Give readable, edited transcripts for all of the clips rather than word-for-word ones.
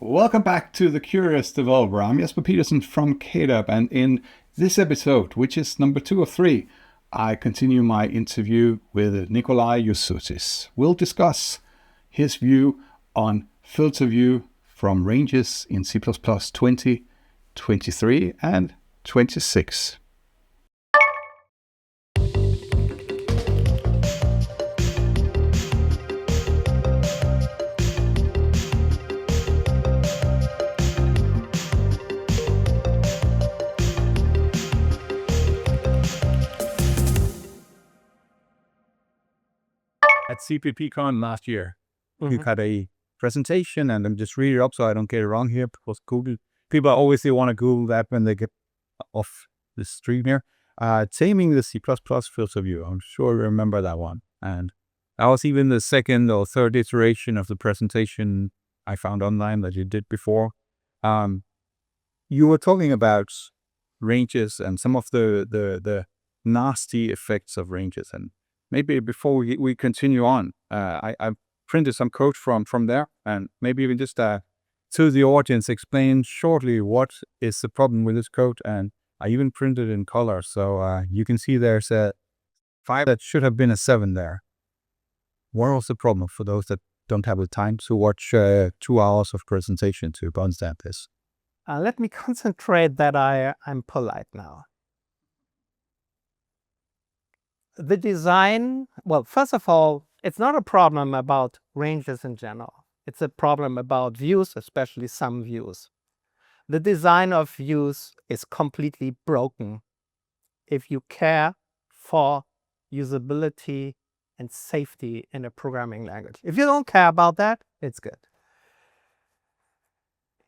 Welcome back to The Curious Developer. I'm Jesper Peterson from KDAB, and in this episode, which is number 2 of 3, I continue my interview with Nicolai Josuttis. We'll discuss his view on filter view from ranges in C++ 20, 23, and 26. At CPPCon last year, you had a presentation, and I'm just reading it up so I don't get it wrong here, because Google people always want to Google that when they get off the stream here. Taming the C++ filter view. I'm sure you remember that one. And that was even the second or third iteration of the presentation I found online that you did before. You were talking about ranges and some of the nasty effects of ranges. And maybe before we continue on, I printed some code from there, and maybe even just to the audience explain shortly what is the problem with this code. And I even printed in color, so you can see there's a 5 that should have been a 7 there. What was the problem for those that don't have the time to watch 2 hours of presentation to understand this? Let me concentrate that I'm polite now. The design, well, first of all, it's not a problem about ranges in general. It's a problem about views, especially some views. The design of views is completely broken if you care for usability and safety in a programming language. If you don't care about that, it's good.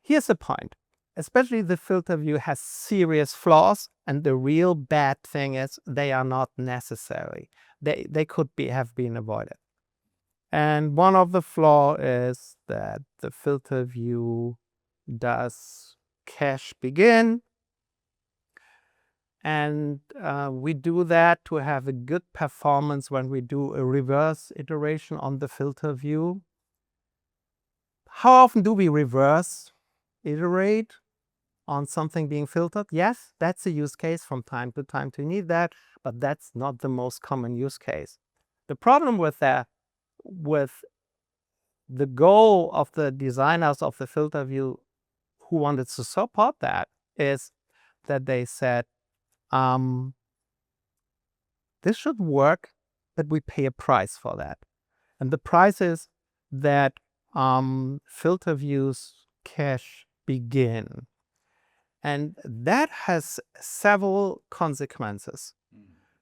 Here's the point. Especially the filter view has serious flaws, and the real bad thing is they are not necessary. They could have been avoided. And one of the flaws is that the filter view does cache begin. And we do that to have a good performance when we do a reverse iteration on the filter view. How often do we reverse iterate on something being filtered? Yes, that's a use case from time to time to need that, but that's not the most common use case. The problem with that, with the goal of the designers of the filter view who wanted to support that, is that they said, this should work, but we pay a price for that. And the price is that filter views cache begin. And that has several consequences.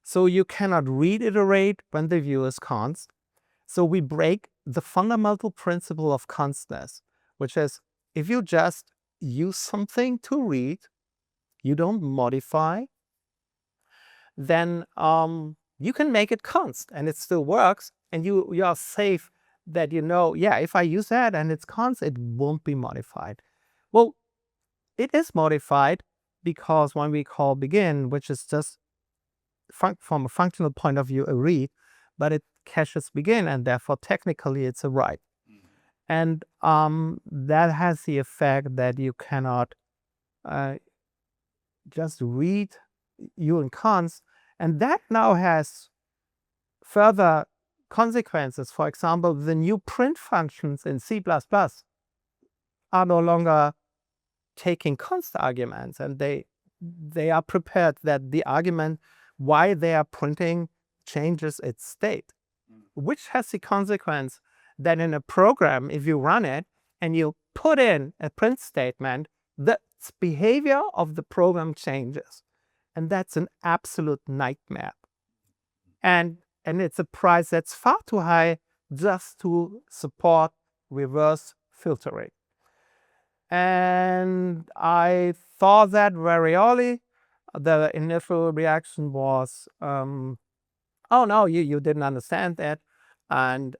So you cannot reiterate when the view is const. So we break the fundamental principle of constness, which is if you just use something to read, you don't modify, then you can make it const and it still works, and you are safe that yeah, if I use that and it's const, it won't be modified. Well, it is modified because when we call begin, which is just from a functional point of view a read, but it caches begin, and therefore technically it's a write. And that has the effect that you cannot just read you in const, and that now has further consequences. For example, the new print functions in C++ are no longer taking const arguments, and they are prepared that the argument why they are printing changes its state, which has the consequence that in a program, if you run it and you put in a print statement, the behavior of the program changes, and that's an absolute nightmare. And it's a price that's far too high just to support reverse filtering. And I thought that very early. The initial reaction was, oh no, you didn't understand that, and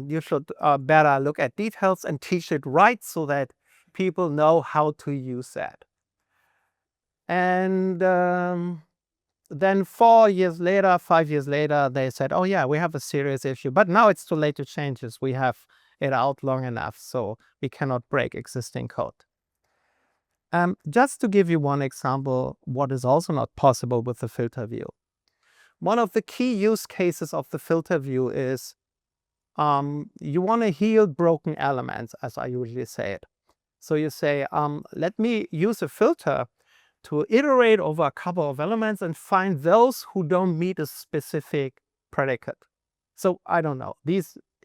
you should better look at details and teach it right so that people know how to use that. And then 5 years later, they said, oh yeah, we have a serious issue, but now it's too late to change this. We have it out long enough so we cannot break existing code. Just to give you one example, what is also not possible with the filter view. One of the key use cases of the filter view is you want to heal broken elements, as I usually say it. So you say, let me use a filter to iterate over a couple of elements and find those who don't meet a specific predicate. So I don't know,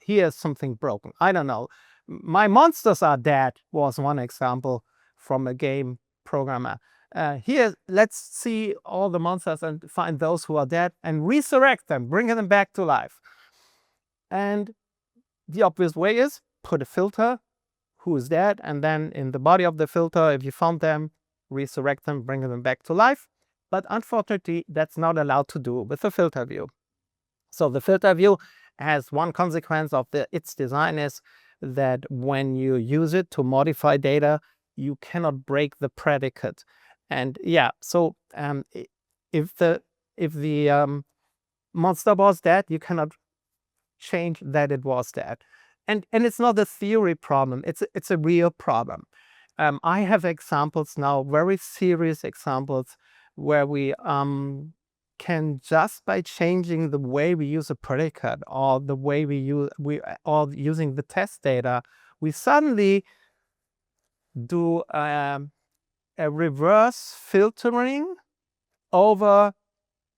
here's something broken. I don't know. My monsters are dead was one example from a game programmer. Here, let's see all the monsters and find those who are dead and resurrect them, bring them back to life. And the obvious way is put a filter, who is dead, and then in the body of the filter, if you found them, resurrect them, bring them back to life. But unfortunately, that's not allowed to do with the filter view. So the filter view has one consequence of its design is that when you use it to modify data, you cannot break the predicate. And yeah, so if the monster was dead, you cannot change that it was dead. And it's not a theory problem, it's a real problem. I have examples now, very serious examples, where we can, just by changing the way we use a predicate or the way or using the test data, we suddenly do a reverse filtering over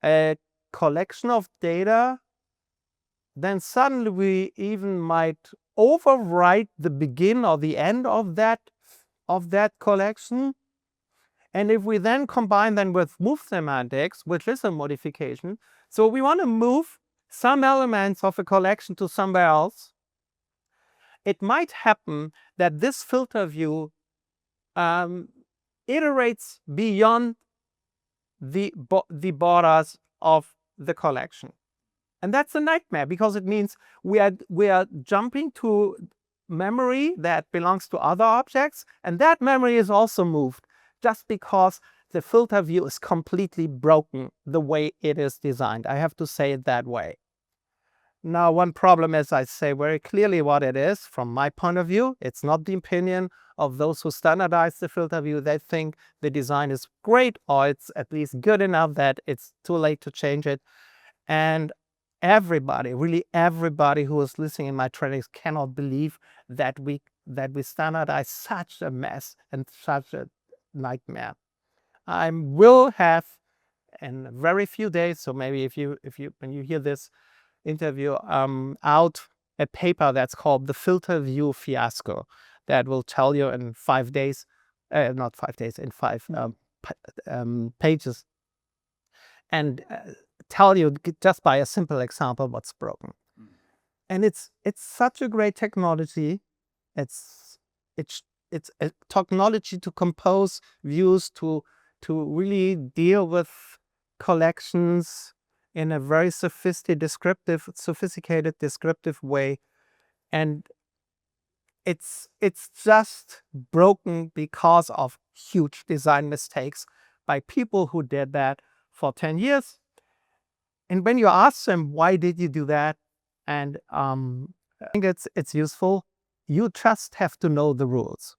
a collection of data. Then suddenly we even might overwrite the begin or the end of that collection. And if we then combine them with move semantics, which is a modification, so we want to move some elements of a collection to somewhere else, it might happen that this filter view iterates beyond the borders of the collection. And that's a nightmare, because it means we are jumping to memory that belongs to other objects, and that memory is also moved just because the filter view is completely broken the way it is designed. I have to say it that way. Now, one problem is, I say very clearly what it is from my point of view. It's not the opinion of those who standardize the filter view. They think the design is great, or it's at least good enough that it's too late to change it. And everybody, really everybody who is listening in my trainings cannot believe that we standardize such a mess and such a nightmare. I will have in very few days, so maybe if you when you hear this interview, out a paper that's called the filter view fiasco, that will tell you in 5 days, not 5 days, in 5 pages, and tell you just by a simple example what's broken. And it's such a great technology. It's a technology to compose views, to really deal with collections in a very sophisticated descriptive way. And it's just broken because of huge design mistakes by people who did that for 10 years. And when you ask them, why did you do that? And I think it's useful. You just have to know the rules.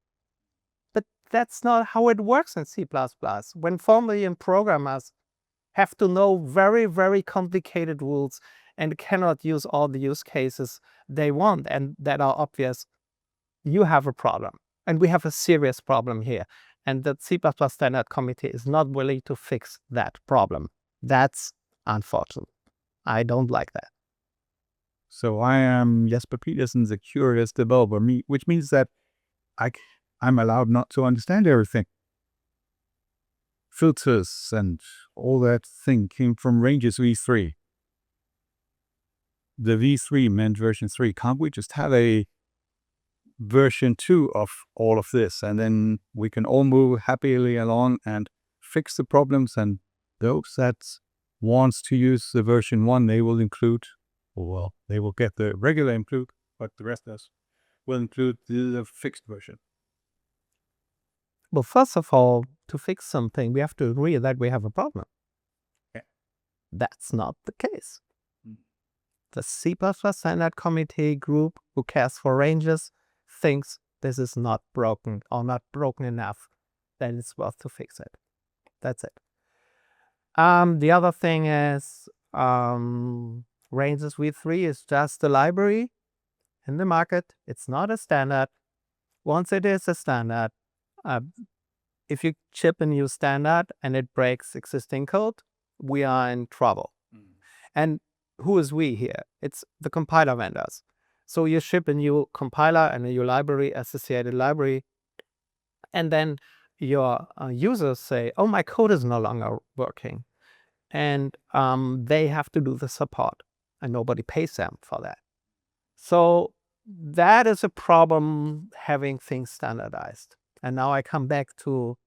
But that's not how it works in C++. When formally and programmers have to know very, very complicated rules and cannot use all the use cases they want and that are obvious, you have a problem. And we have a serious problem here. And the C++ Standard Committee is not willing to fix that problem. That's unfortunate. I don't like that. So I am Jesper Peterson's a curious developer, which means that I'm allowed not to understand everything. Filters and all that thing came from Ranges v3. The v3 meant version 3. Can't we just have a version 2 of all of this, and then we can all move happily along and fix the problems, and those that wants to use the version 1, they will include, well, they will get the regular include, but the rest of us will include the fixed version. Well, first of all, to fix something, we have to agree that we have a problem. Yeah. That's not the case. the C++ standard committee group who cares for ranges thinks this is not broken or not broken enough, then it's worth to fix it. That's it. The other thing is ranges v3 is just a library in the market. It's not a standard. Once it is a standard, if you ship a new standard and it breaks existing code, we are in trouble. And who is we here? It's the compiler vendors. So you ship a new compiler and a new library, associated library, and then your users say, oh, my code is no longer working. And they have to do the support, and nobody pays them for that. So that is a problem, having things standardized. And now I come back to,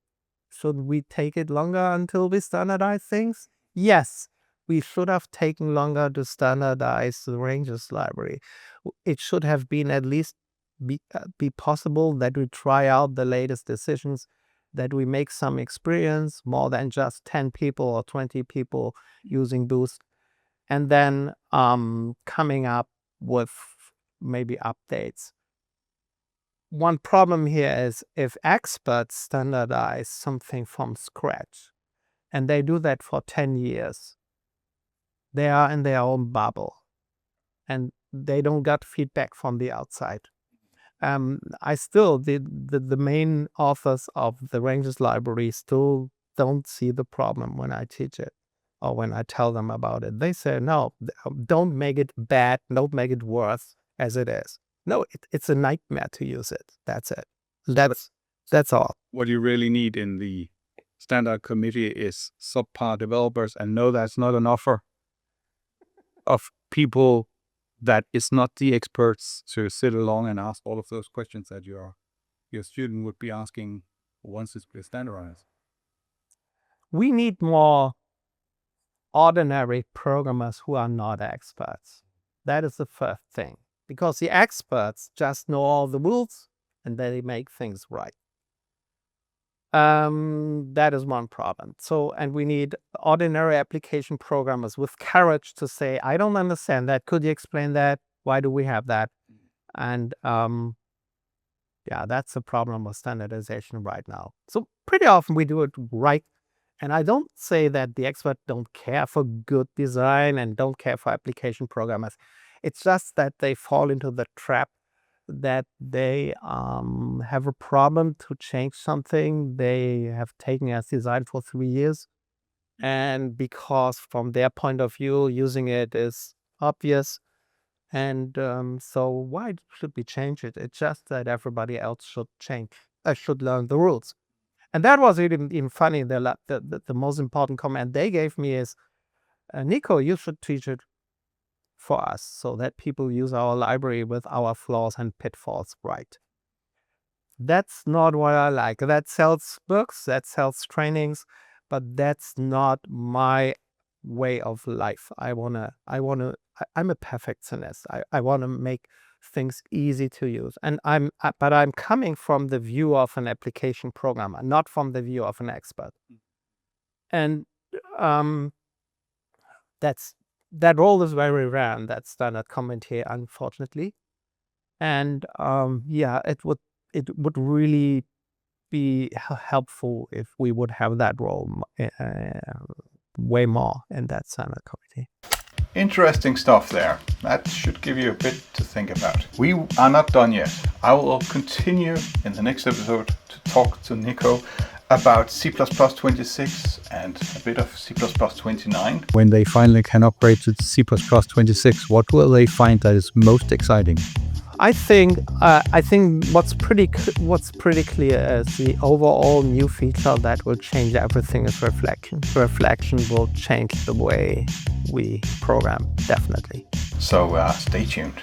should we take it longer until we standardize things? Yes, we should have taken longer to standardize the ranges library. It should have been at least be possible that we try out the latest decisions, that we make some experience, more than just 10 people or 20 people using Boost, and then coming up with maybe updates. One problem here is if experts standardize something from scratch, and they do that for 10 years, they are in their own bubble, and they don't get feedback from the outside. I still, the main authors of the ranges library still don't see the problem when I teach it or when I tell them about it. They say, no, don't make it bad, don't make it worse as it is. No, it's a nightmare to use it. That's it. That's all. What you really need in the standard committee is subpar developers, and no, that's not an offer of people that is not the experts to sit along and ask all of those questions that your student would be asking once it's been standardized. We need more ordinary programmers who are not experts. That is the first thing, because the experts just know all the rules and they make things right. That is one problem. So, and we need ordinary application programmers with courage to say, I don't understand that. Could you explain that? Why do we have that? And yeah, that's the problem with standardization right now. So pretty often we do it right. And I don't say that the experts don't care for good design and don't care for application programmers. It's just that they fall into the trap that they have a problem to change something they have taken as design for 3 years. And because from their point of view, using it is obvious. And so why should we change it? It's just that everybody else should learn the rules. And that was even funny. The most important comment they gave me is, Nico, you should teach it for us so that people use our library with our flaws and pitfalls right. That's not what I like. That sells books, that sells trainings, but that's not my way of life. I'm a perfectionist. I want to make things easy to use. And but I'm coming from the view of an application programmer, not from the view of an expert. And that role is very rare in that standard committee, unfortunately. And yeah, it would really be helpful if we would have that role way more in that standard committee. Interesting stuff there. That should give you a bit to think about. We are not done yet. I will continue in the next episode to talk to Nico about C++ 26 and a bit of C++ 29. When they finally can upgrade to C++ 26, what will they find that is most exciting? I think what's pretty clear is the overall new feature that will change everything is reflection. Reflection will change the way we program, definitely. So stay tuned.